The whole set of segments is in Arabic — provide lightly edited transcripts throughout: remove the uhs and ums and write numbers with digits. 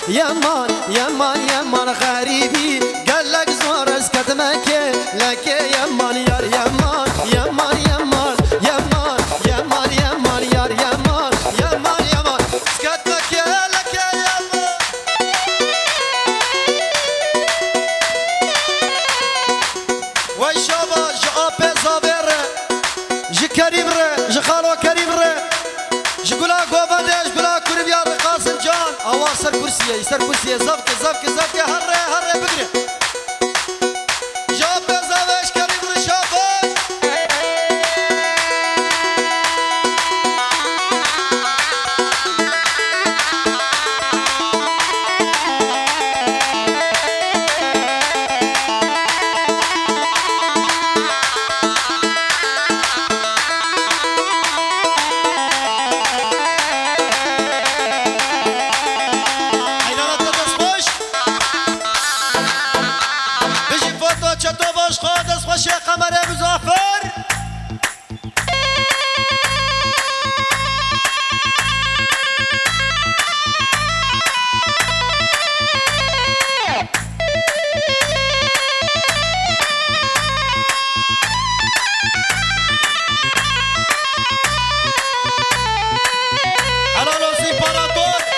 يمان يمان يمان غريبي قال لك زور اسكت مكي لك يمان يار يمان يمان يمان يمان يمان يمان يار يمان يمان يمان اسكت مكي لك يمان ويشابا جابي زابر جي كريم ري جي خالو كريم ري جي قولا قوباديش قولا كوربيا قاسم جان اوا سر كرسيه زبك زبك زبك هري بقري جابي زابش كريم ري شاباش شيخ قمر ابو زعفر على لو سيباراتور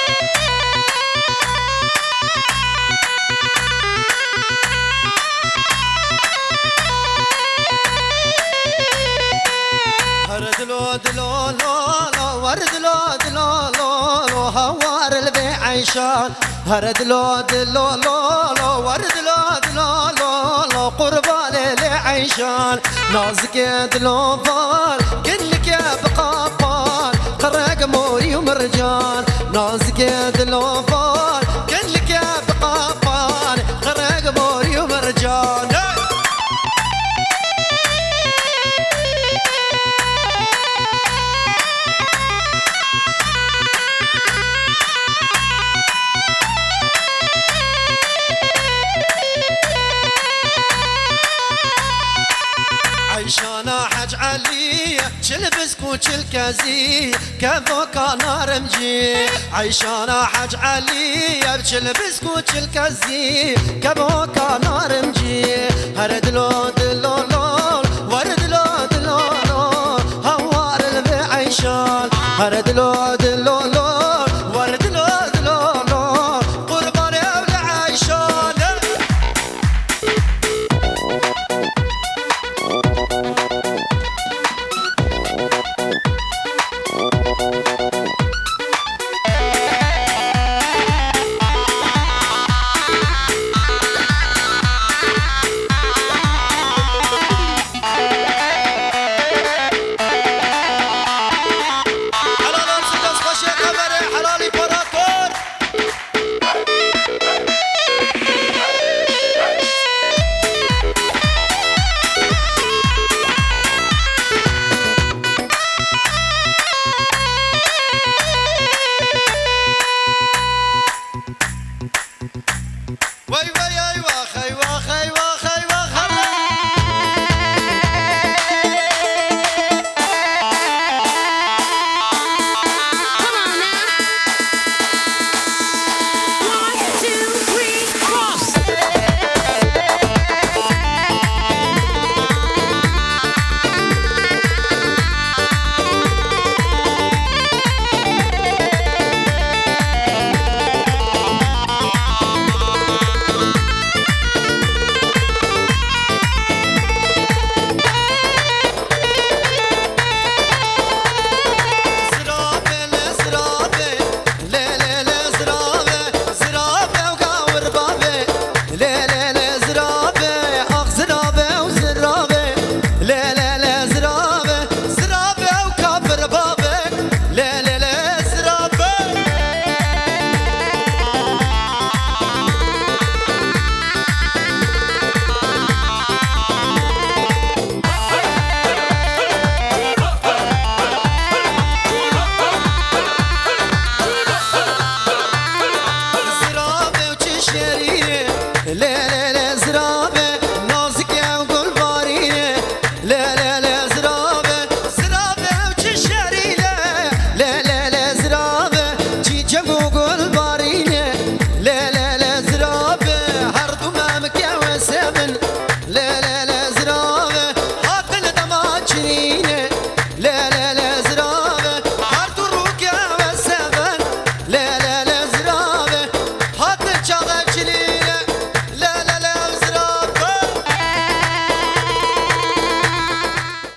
دلو لو ورد لو هوار البيع عيشان هرد لو ورد لو قربان اللي عيشان نازك دلو فال كلك يا بقافال قرق موري ومرجان نازك دلو فال كلك يا بقافال قرق موري ومرجان عيشانا حج علي شلبس كوش الكازي كفو كان رمجي عيشانا حج علي شلبس كوش الكازي كفو كان رمجي هرد لو ورد لو هوار البيع عيشان هرد لو ورد لو قربان ابن عيشان